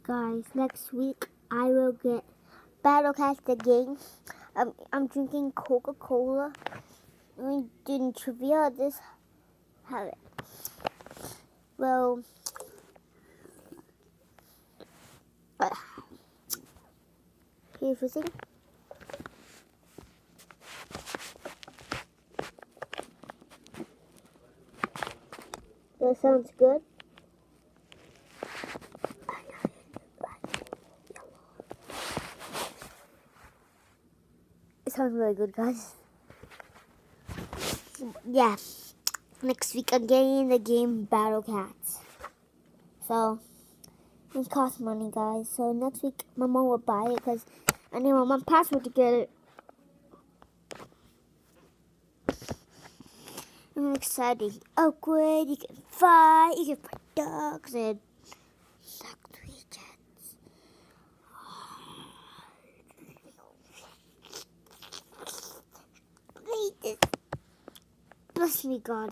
Guys, next week I will get Battle Cats the game. I'm drinking Coca-Cola. We did trivia. This have it. Well, here's the thing. That sounds good. It sounds really good, guys. Yeah. Next week again, the game Battle Cats. So it costs money, guys. So next week my mom will buy it because I need my mom's password to get it. I'm excited. Upgrade. You can fight. You can fight dogs and cats. Bless me, God.